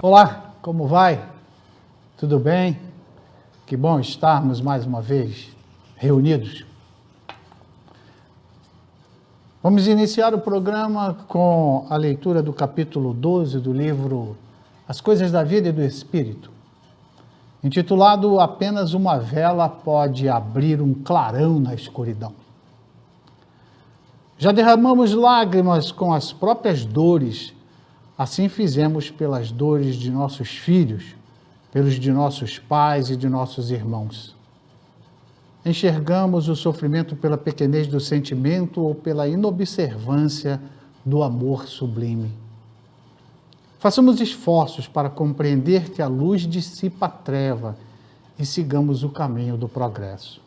Olá, como vai? Tudo bem? Que bom estarmos mais uma vez reunidos. Vamos iniciar o programa com a leitura do capítulo 12 do livro As Coisas da Vida e do Espírito, intitulado Apenas uma vela pode abrir um clarão na escuridão. Já derramamos lágrimas com as próprias dores, assim fizemos pelas dores de nossos filhos, pelos de nossos pais e de nossos irmãos. Enxergamos o sofrimento pela pequenez do sentimento ou pela inobservância do amor sublime. Façamos esforços para compreender que a luz dissipa a treva e sigamos o caminho do progresso.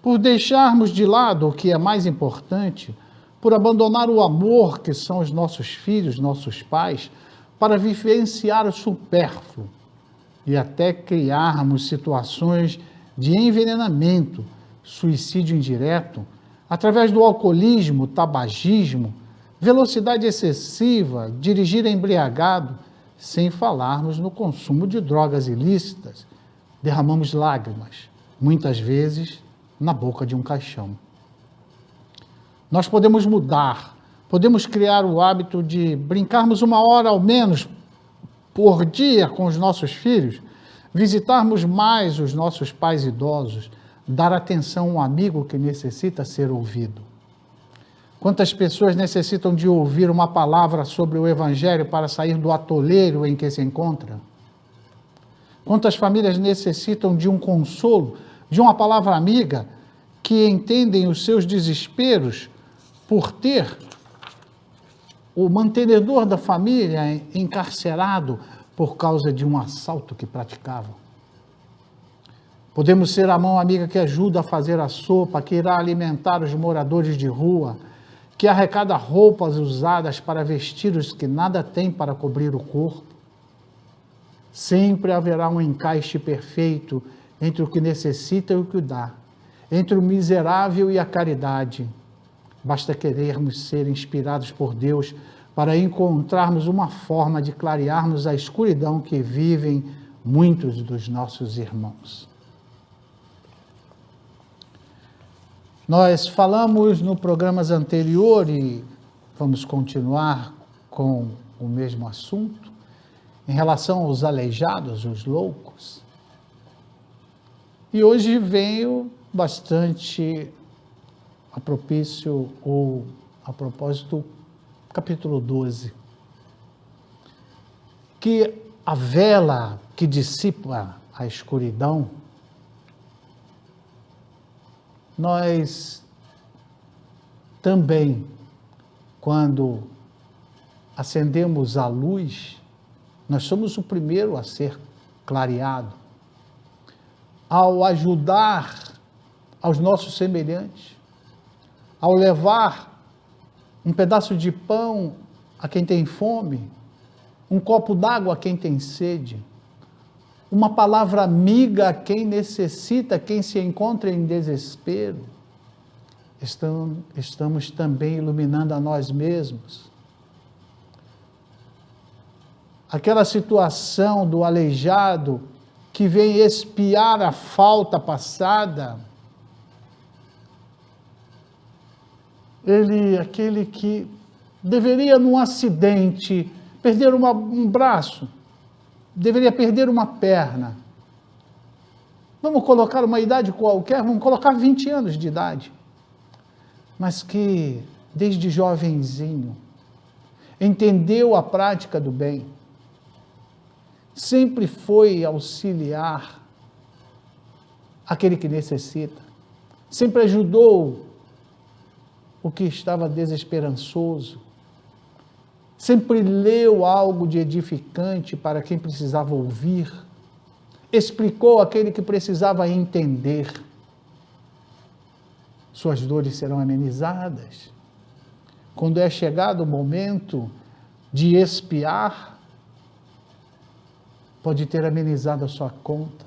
Por deixarmos de lado o que é mais importante, por abandonar o amor que são os nossos filhos, nossos pais, para vivenciar o supérfluo e até criarmos situações de envenenamento, suicídio indireto, através do alcoolismo, tabagismo, velocidade excessiva, dirigir embriagado, sem falarmos no consumo de drogas ilícitas, derramamos lágrimas, muitas vezes na boca de um caixão. Nós podemos mudar, podemos criar o hábito de brincarmos 1 hora ao menos por dia com os nossos filhos, visitarmos mais os nossos pais idosos, dar atenção a um amigo que necessita ser ouvido. Quantas pessoas necessitam de ouvir uma palavra sobre o Evangelho para sair do atoleiro em que se encontra? Quantas famílias necessitam de um consolo, de uma palavra amiga, que entendem os seus desesperos por ter o mantenedor da família encarcerado por causa de um assalto que praticavam? Podemos ser a mão amiga que ajuda a fazer a sopa, que irá alimentar os moradores de rua, que arrecada roupas usadas para vestir os que nada têm para cobrir o corpo. Sempre haverá um encaixe perfeito entre o que necessita e o que dá, entre o miserável e a caridade. Basta querermos ser inspirados por Deus para encontrarmos uma forma de clarearmos a escuridão que vivem muitos dos nossos irmãos. Nós falamos no programas anterior e vamos continuar com o mesmo assunto, em relação aos aleijados, os loucos. E hoje veio bastante a propício ou a propósito, capítulo 12, que a vela que dissipa a escuridão, nós também, quando acendemos a luz, nós somos o primeiro a ser clareado. Ao ajudar aos nossos semelhantes, ao levar um pedaço de pão a quem tem fome, um copo d'água a quem tem sede, uma palavra amiga a quem necessita, quem se encontra em desespero, estamos também iluminando a nós mesmos. Aquela situação do aleijado que vem expiar a falta passada, aquele que deveria, num acidente, perder um braço, deveria perder uma perna. Vamos colocar uma idade qualquer, vamos colocar 20 anos de idade. Mas que, desde jovenzinho, entendeu a prática do bem, sempre foi auxiliar aquele que necessita, sempre ajudou o que estava desesperançoso, sempre leu algo de edificante para quem precisava ouvir, explicou aquele que precisava entender. Suas dores serão amenizadas. Quando é chegado o momento de expiar, pode ter amenizado a sua conta.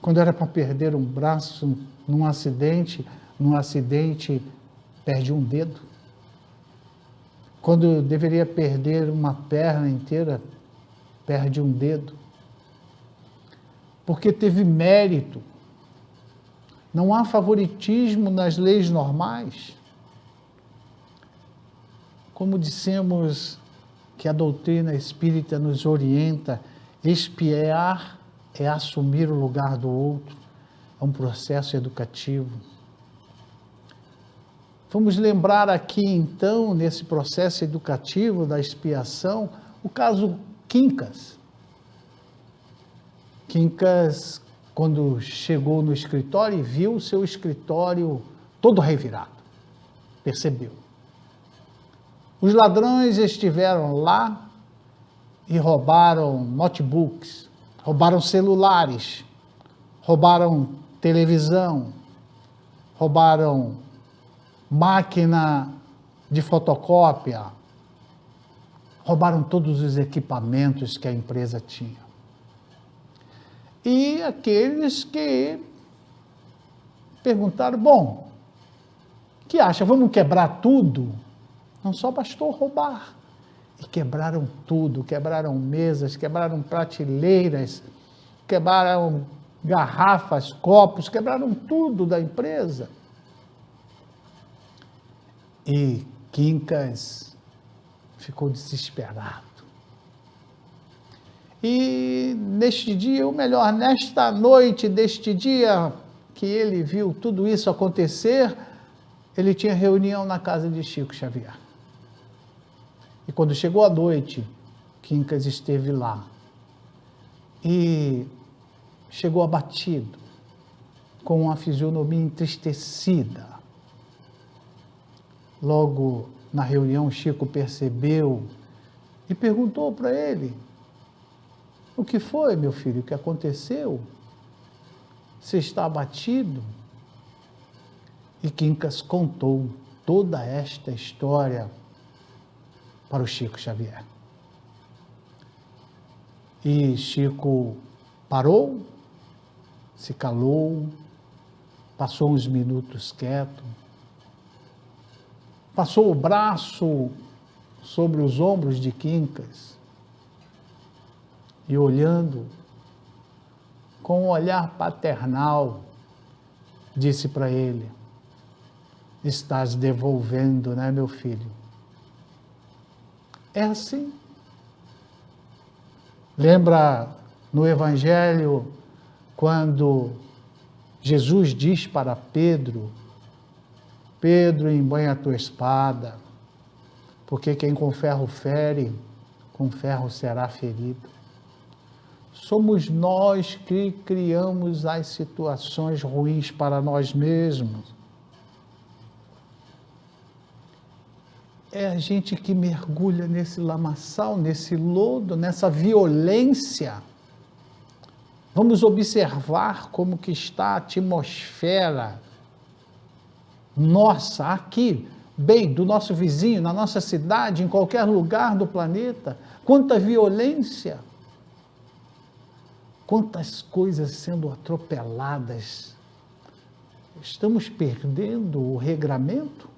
Quando era para perder um braço num acidente, perde um dedo. Quando deveria perder uma perna inteira, perde um dedo, porque teve mérito. Não há favoritismo nas leis normais. Como dissemos que a doutrina espírita nos orienta, expiar é assumir o lugar do outro, é um processo educativo. Vamos lembrar aqui, então, nesse processo educativo da expiação, o caso Quincas. Quincas, quando chegou no escritório e viu o seu escritório todo revirado, percebeu. Os ladrões estiveram lá e roubaram notebooks, roubaram celulares, roubaram televisão, roubaram máquina de fotocópia, roubaram todos os equipamentos que a empresa tinha. E aqueles que perguntaram, bom, o que acha? Vamos quebrar tudo? Não só bastou roubar. E quebraram tudo, quebraram mesas, quebraram prateleiras, quebraram garrafas, copos, quebraram tudo da empresa. E Quincas ficou desesperado. E neste dia, ou melhor, nesta noite deste dia que ele viu tudo isso acontecer, ele tinha reunião na casa de Chico Xavier. E quando chegou a noite, Quincas esteve lá. E chegou abatido, com uma fisionomia entristecida. Logo na reunião, Chico percebeu e perguntou para ele, o que foi, meu filho? O que aconteceu? Você está abatido? E Quincas contou toda esta história para o Chico Xavier. E Chico parou, se calou, passou uns minutos quieto, passou o braço sobre os ombros de Quincas e olhando com um olhar paternal, disse para ele, estás devolvendo, né, meu filho? É assim. Lembra no Evangelho, quando Jesus diz para Pedro, Pedro, embanha a tua espada, porque quem com ferro fere, com ferro será ferido. Somos nós que criamos as situações ruins para nós mesmos. É a gente que mergulha nesse lamaçal, nesse lodo, nessa violência. Vamos observar como que está a atmosfera nossa, aqui, bem, do nosso vizinho, na nossa cidade, em qualquer lugar do planeta. Quanta violência, quantas coisas sendo atropeladas. Estamos perdendo o regramento?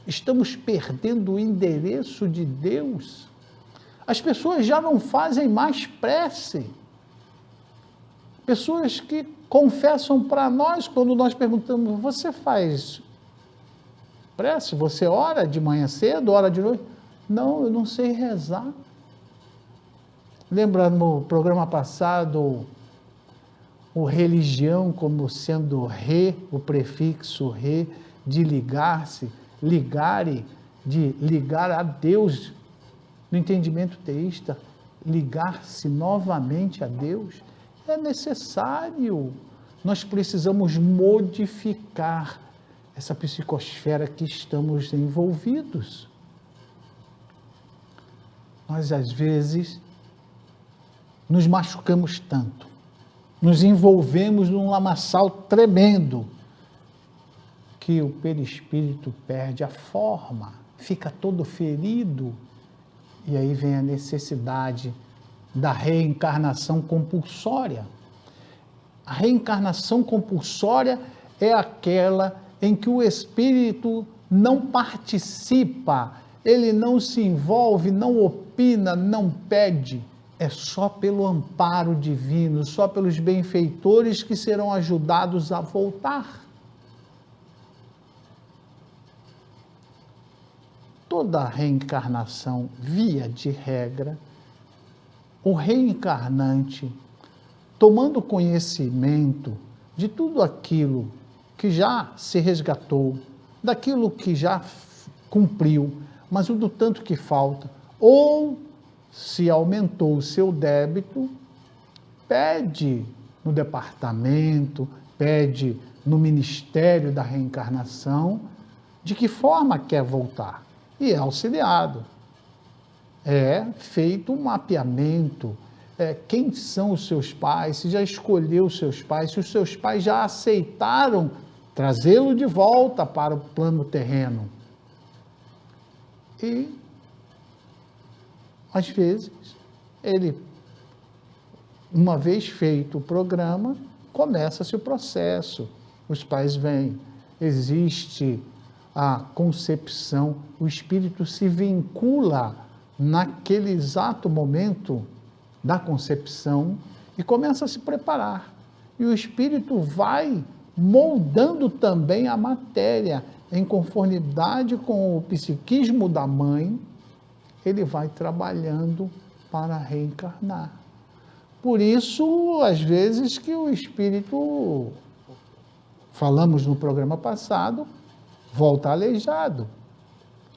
Estamos perdendo o endereço de Deus? As pessoas já não fazem mais prece. Pessoas que confessam para nós, quando nós perguntamos, você faz prece? Você ora de manhã cedo, ora de noite? Não, eu não sei rezar. Lembra no programa passado, o religião como sendo re, o prefixo re, de ligar-se, ligare, de ligar a Deus, no entendimento teísta, ligar-se novamente a Deus, é necessário. Nós precisamos modificar essa psicosfera que estamos envolvidos. Nós, às vezes, nos machucamos tanto, nos envolvemos num lamaçal tremendo, que o perispírito perde a forma, fica todo ferido, e aí vem a necessidade da reencarnação compulsória. A reencarnação compulsória é aquela em que o espírito não participa, ele não se envolve, não opina, não pede, é só pelo amparo divino, só pelos benfeitores que serão ajudados a voltar. Toda reencarnação, via de regra, o reencarnante, tomando conhecimento de tudo aquilo que já se resgatou, daquilo que já cumpriu, mas o do tanto que falta, ou se aumentou o seu débito, pede no departamento, pede no Ministério da Reencarnação, de que forma quer voltar, e é auxiliado. É feito um mapeamento, quem são os seus pais, se já escolheu os seus pais, se os seus pais já aceitaram trazê-lo de volta para o plano terreno. E, às vezes, ele, uma vez feito o programa, começa-se o processo. Os pais vêm, existe a concepção, o espírito se vincula naquele exato momento da concepção e começa a se preparar. E o espírito vai moldando também a matéria em conformidade com o psiquismo da mãe, ele vai trabalhando para reencarnar. Por isso, às vezes, que o espírito, falamos no programa passado, volta aleijado.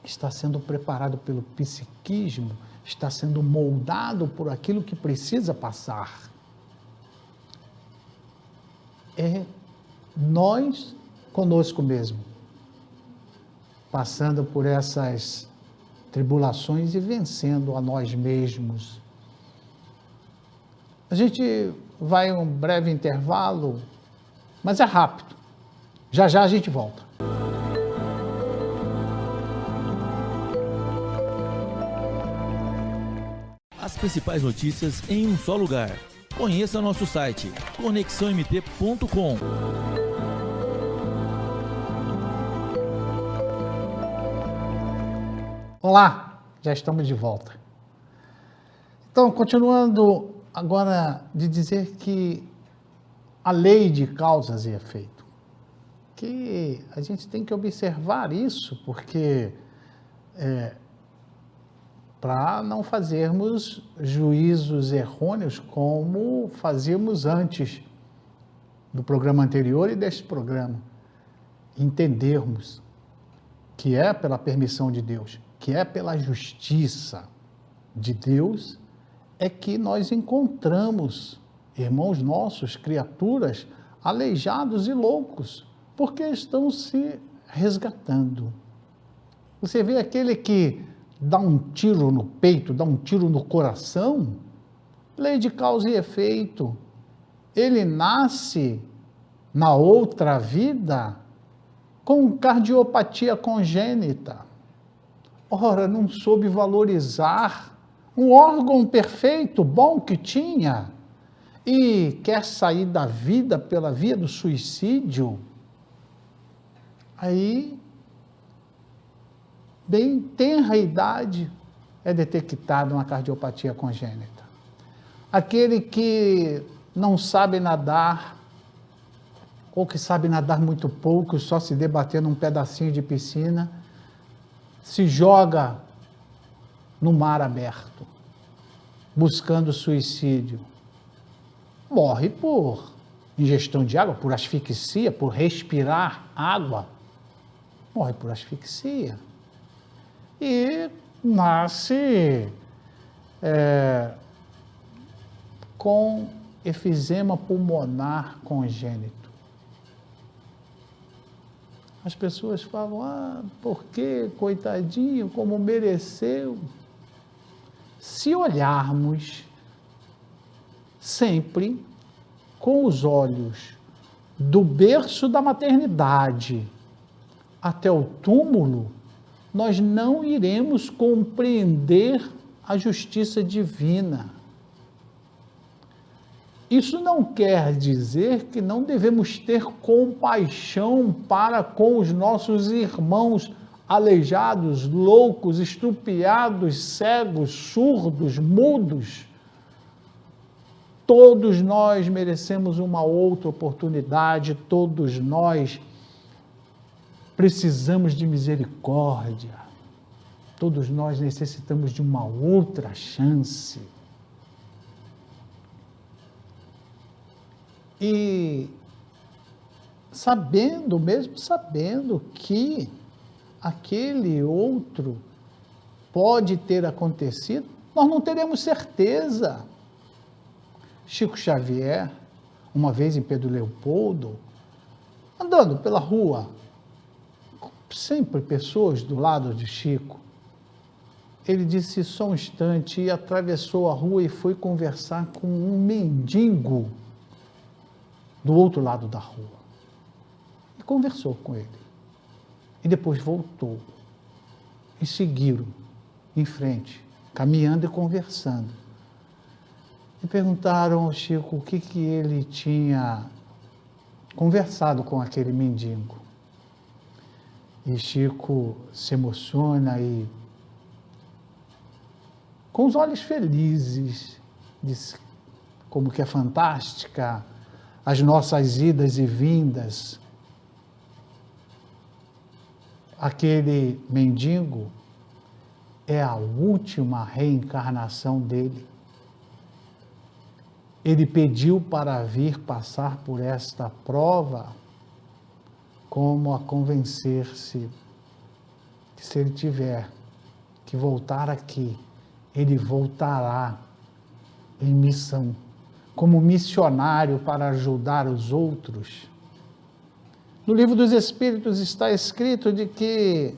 Está sendo preparado pelo psiquismo, está sendo moldado por aquilo que precisa passar. É nós conosco mesmo, passando por essas tribulações e vencendo a nós mesmos. A gente vai um breve intervalo, mas é rápido. Já já a gente volta. As principais notícias em um só lugar. Conheça nosso site conexãomt.com. Olá, já estamos de volta. Então, continuando agora de dizer que a lei de causas e efeito, que a gente tem que observar isso, porque para não fazermos juízos errôneos como fazíamos antes do programa anterior e deste programa. Entendermos que é pela permissão de Deus, que é pela justiça de Deus, é que nós encontramos irmãos nossos, criaturas aleijados e loucos, porque estão se resgatando. Você vê aquele que dá um tiro no peito, dá um tiro no coração, lei de causa e efeito. Ele nasce na outra vida com cardiopatia congênita. Ora, não soube valorizar um órgão perfeito, bom que tinha, e quer sair da vida pela via do suicídio. Aí, bem tenra idade, é detectada uma cardiopatia congênita. Aquele que não sabe nadar, ou que sabe nadar muito pouco, só se debater num pedacinho de piscina, se joga no mar aberto, buscando suicídio. Morre por ingestão de água, por asfixia, por respirar água. Morre por asfixia. E nasce com efizema pulmonar congênito. As pessoas falam, por que, coitadinho, como mereceu? Se olharmos sempre com os olhos do berço da maternidade até o túmulo, nós não iremos compreender a justiça divina. Isso não quer dizer que não devemos ter compaixão para com os nossos irmãos aleijados, loucos, estrupiados, cegos, surdos, mudos, Todos nós merecemos uma outra oportunidade, todos nós precisamos de misericórdia, todos nós necessitamos de uma outra chance. E mesmo sabendo que aquele outro pode ter acontecido, nós não teremos certeza. Chico Xavier, uma vez em Pedro Leopoldo, andando pela rua, sempre pessoas do lado de Chico, ele disse só um instante e atravessou a rua e foi conversar com um mendigo do outro lado da rua. E conversou com ele. E depois voltou. E seguiram em frente, caminhando e conversando. E perguntaram ao Chico o que ele tinha conversado com aquele mendigo. E Chico se emociona e, com os olhos felizes, diz como que é fantástica as nossas idas e vindas. Aquele mendigo é a última reencarnação dele. Ele pediu para vir passar por esta prova como a convencer-se que se ele tiver que voltar aqui, ele voltará em missão, como missionário para ajudar os outros. No Livro dos Espíritos está escrito de que,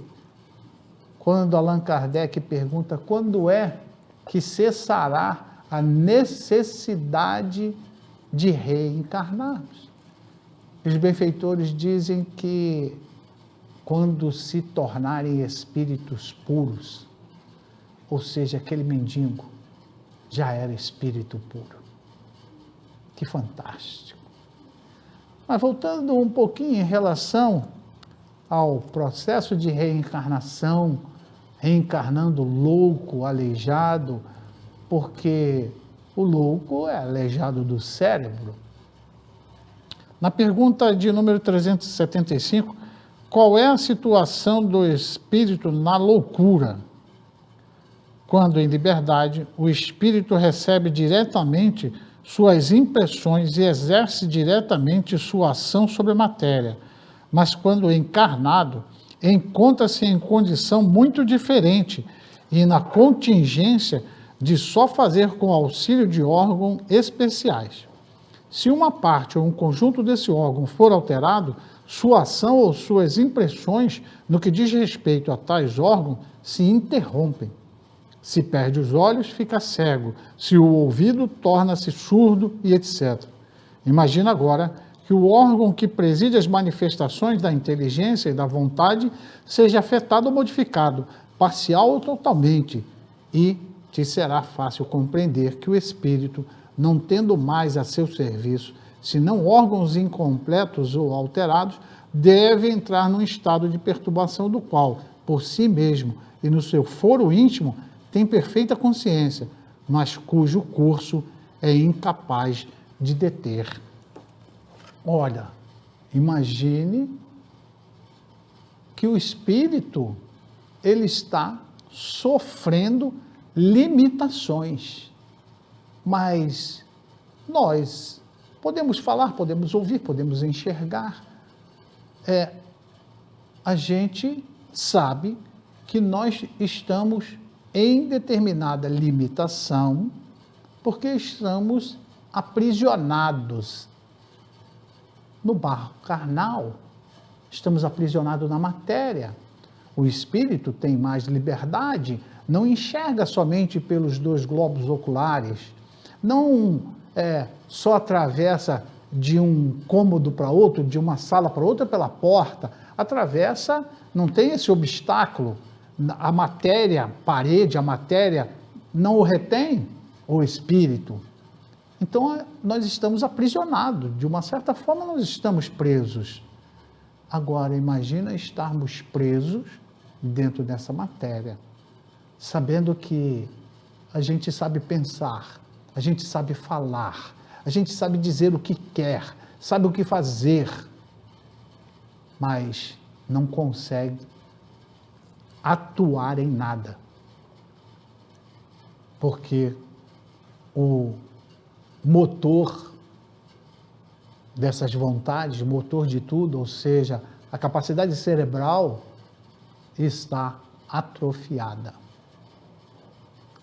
quando Allan Kardec pergunta quando é que cessará a necessidade de reencarnarmos, os benfeitores dizem que quando se tornarem espíritos puros, ou seja, aquele mendigo já era espírito puro. Que fantástico! Mas voltando um pouquinho em relação ao processo de reencarnação, reencarnando louco, aleijado, porque o louco é aleijado do cérebro. Na pergunta de número 375, qual é a situação do espírito na loucura? Quando em liberdade, o espírito recebe diretamente suas impressões e exerce diretamente sua ação sobre a matéria, mas quando encarnado, encontra-se em condição muito diferente e na contingência de só fazer com auxílio de órgãos especiais. Se uma parte ou um conjunto desse órgão for alterado, sua ação ou suas impressões no que diz respeito a tais órgãos se interrompem. Se perde os olhos, fica cego. Se o ouvido, torna-se surdo e etc. Imagina agora que o órgão que preside as manifestações da inteligência e da vontade seja afetado ou modificado, parcial ou totalmente, e te será fácil compreender que o espírito, não tendo mais a seu serviço, senão órgãos incompletos ou alterados, deve entrar num estado de perturbação do qual, por si mesmo e no seu foro íntimo, tem perfeita consciência, mas cujo curso é incapaz de deter. Olha, imagine que o espírito, ele está sofrendo limitações, mas nós podemos falar, podemos ouvir, podemos enxergar. A gente sabe que nós estamos em determinada limitação, porque estamos aprisionados no barro carnal, estamos aprisionados na matéria. O espírito tem mais liberdade, não enxerga somente pelos dois globos oculares, não só atravessa de um cômodo para outro, de uma sala para outra pela porta, atravessa, não tem esse obstáculo. A matéria, a parede, a matéria não o retém, o espírito. Então, nós estamos aprisionados, de uma certa forma nós estamos presos. Agora, imagina estarmos presos dentro dessa matéria, sabendo que a gente sabe pensar, a gente sabe falar, a gente sabe dizer o que quer, sabe o que fazer, mas não consegue atuar em nada. Porque o motor dessas vontades, motor de tudo, ou seja, a capacidade cerebral está atrofiada.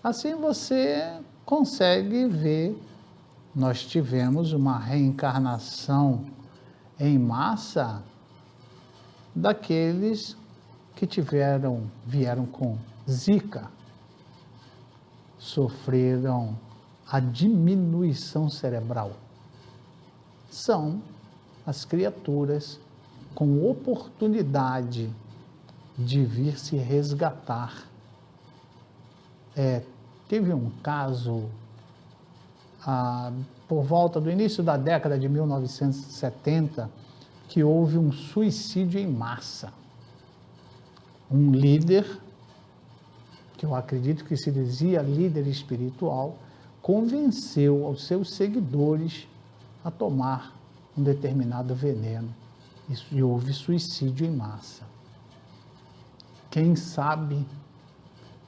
Assim você consegue ver, nós tivemos uma reencarnação em massa daqueles que vieram com Zika, sofreram a diminuição cerebral. São as criaturas com oportunidade de vir se resgatar. Teve um caso, por volta do início da década de 1970, que houve um suicídio em massa. Um líder, que eu acredito que se dizia líder espiritual, convenceu aos seus seguidores a tomar um determinado veneno. E houve suicídio em massa. Quem sabe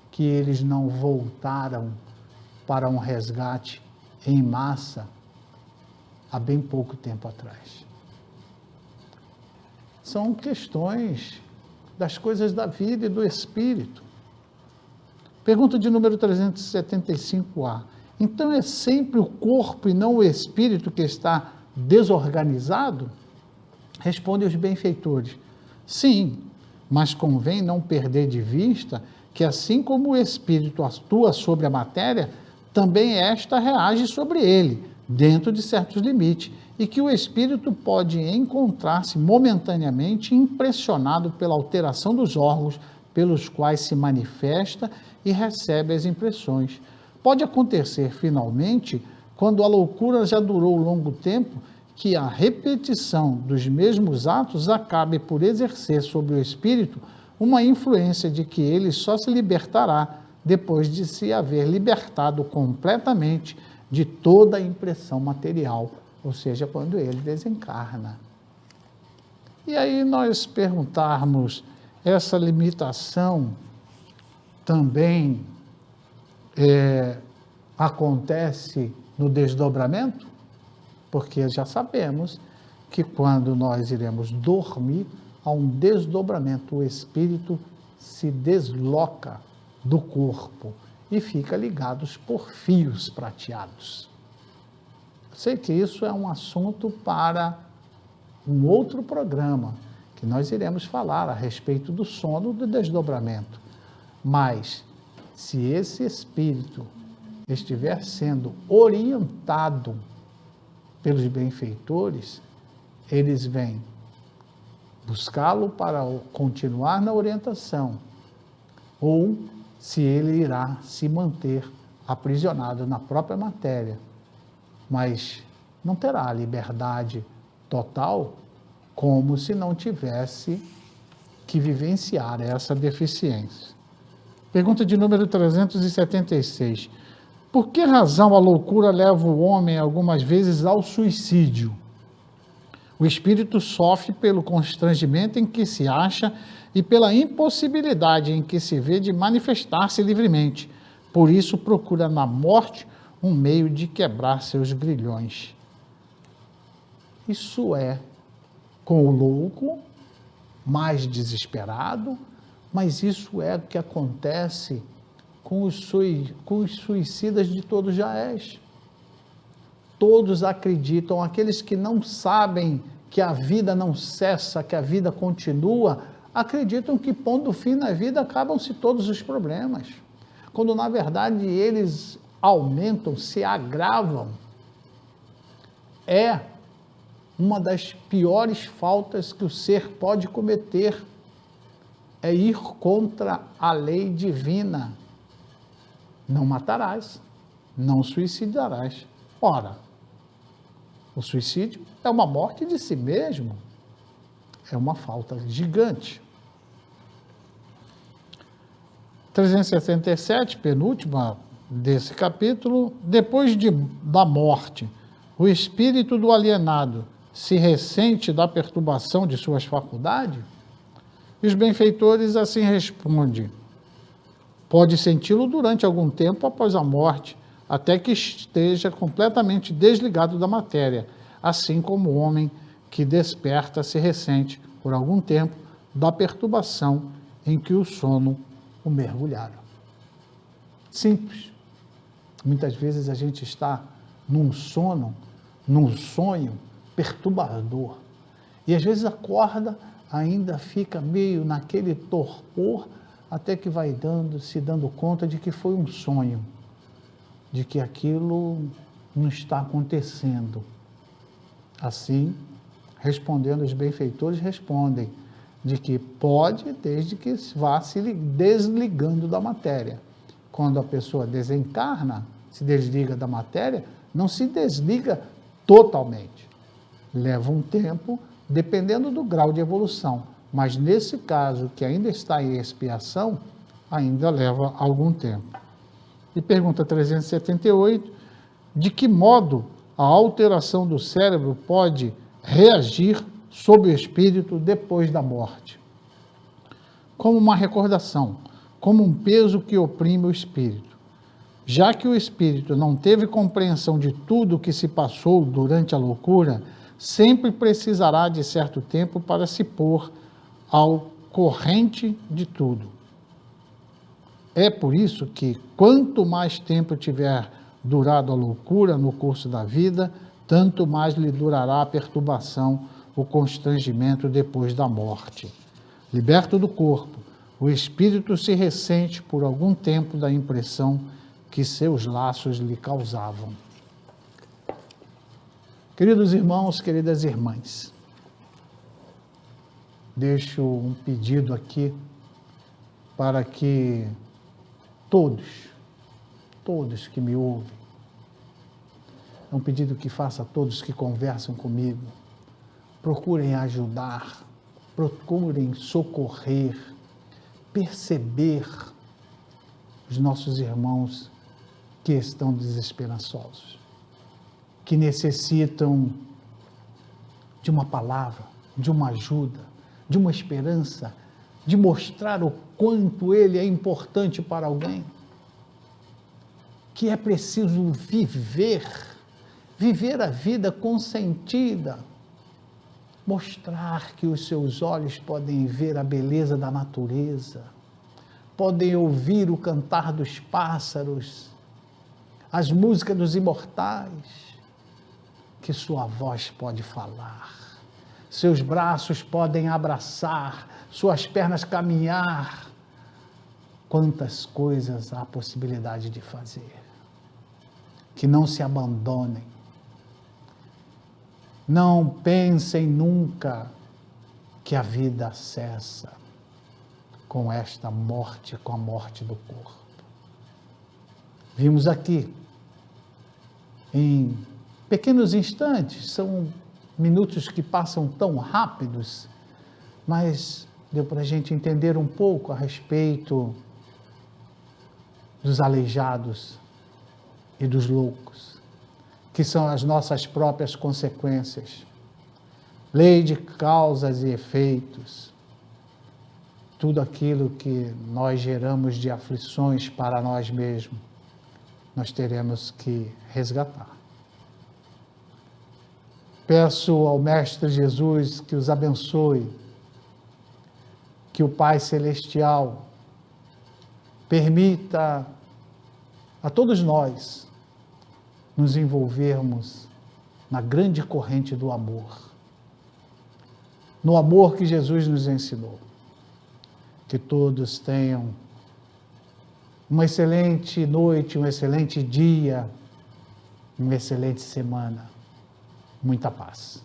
que eles não voltaram para um resgate em massa há bem pouco tempo atrás. São questões das coisas da vida e do espírito. Pergunta de número 375A. Então é sempre o corpo e não o espírito que está desorganizado? Respondem os benfeitores. Sim, mas convém não perder de vista que assim como o espírito atua sobre a matéria, também esta reage sobre ele, dentro de certos limites, e que o espírito pode encontrar-se momentaneamente impressionado pela alteração dos órgãos pelos quais se manifesta e recebe as impressões. Pode acontecer, finalmente, quando a loucura já durou longo tempo, que a repetição dos mesmos atos acabe por exercer sobre o espírito uma influência de que ele só se libertará depois de se haver libertado completamente de toda a impressão material, ou seja, quando ele desencarna. E aí nós perguntarmos, essa limitação também acontece no desdobramento? Porque já sabemos que quando nós iremos dormir, há um desdobramento, o espírito se desloca do corpo e fica ligado por fios prateados. Eu sei que isso é um assunto para um outro programa, que nós iremos falar a respeito do sono do desdobramento. Mas, se esse espírito estiver sendo orientado pelos benfeitores, eles vêm buscá-lo para continuar na orientação, ou se ele irá se manter aprisionado na própria matéria, mas não terá a liberdade total, como se não tivesse que vivenciar essa deficiência. Pergunta de número 376. Por que razão a loucura leva o homem algumas vezes ao suicídio? O espírito sofre pelo constrangimento em que se acha e pela impossibilidade em que se vê de manifestar-se livremente. Por isso procura na morte um meio de quebrar seus grilhões. Isso é com o louco, mais desesperado, mas isso é o que acontece com os suicidas de todos jaés. Todos acreditam, aqueles que não sabem que a vida não cessa, que a vida continua, acreditam que pondo fim na vida acabam-se todos os problemas, quando na verdade eles aumentam, se agravam. É uma das piores faltas que o ser pode cometer, é ir contra a lei divina. Não matarás, não suicidarás. Ora, o suicídio é uma morte de si mesmo, é uma falta gigante. 377, penúltima desse capítulo. Depois da morte, o espírito do alienado se ressente da perturbação de suas faculdades? E os benfeitores assim respondem: pode senti-lo durante algum tempo após a morte, até que esteja completamente desligado da matéria, assim como o homem que desperta se ressente por algum tempo da perturbação em que o sono o mergulhara. Simples. Muitas vezes a gente está num sono, num sonho perturbador. E às vezes acorda, ainda fica meio naquele torpor, até que vai se dando conta de que foi um sonho, de que aquilo não está acontecendo. Assim, respondendo os benfeitores, respondem de que pode, desde que vá se desligando da matéria. Quando a pessoa desencarna, se desliga da matéria, não se desliga totalmente. Leva um tempo, dependendo do grau de evolução. Mas nesse caso, que ainda está em expiação, ainda leva algum tempo. E pergunta 378, de que modo a alteração do cérebro pode reagir sobre o espírito depois da morte? Como uma recordação, como um peso que oprime o espírito. Já que o espírito não teve compreensão de tudo o que se passou durante a loucura, sempre precisará de certo tempo para se pôr ao corrente de tudo. É por isso que, quanto mais tempo tiver durado a loucura no curso da vida, tanto mais lhe durará a perturbação, o constrangimento depois da morte. Liberto do corpo, o espírito se ressente por algum tempo da impressão que seus laços lhe causavam. Queridos irmãos, queridas irmãs, deixo um pedido aqui para que todos que me ouvem, é um pedido que faço a todos que conversam comigo, procurem ajudar, procurem socorrer, perceber os nossos irmãos que estão desesperançosos, que necessitam de uma palavra, de uma ajuda, de uma esperança, de mostrar o quanto ele é importante para alguém, que é preciso viver a vida consentida, mostrar que os seus olhos podem ver a beleza da natureza, podem ouvir o cantar dos pássaros, as músicas dos imortais, que sua voz pode falar, seus braços podem abraçar, suas pernas caminhar. Quantas coisas há possibilidade de fazer. Que não se abandonem. Não pensem nunca que a vida cessa com esta morte, com a morte do corpo. Vimos aqui, em pequenos instantes, são minutos que passam tão rápidos, mas deu para a gente entender um pouco a respeito dos aleijados e dos loucos, que são as nossas próprias consequências. Lei de causas e efeitos. Tudo aquilo que nós geramos de aflições para nós mesmos, nós teremos que resgatar. Peço ao Mestre Jesus que os abençoe, que o Pai Celestial permita a todos nós nos envolvermos na grande corrente do amor, no amor que Jesus nos ensinou. Que todos tenham uma excelente noite, um excelente dia, uma excelente semana. Muita paz.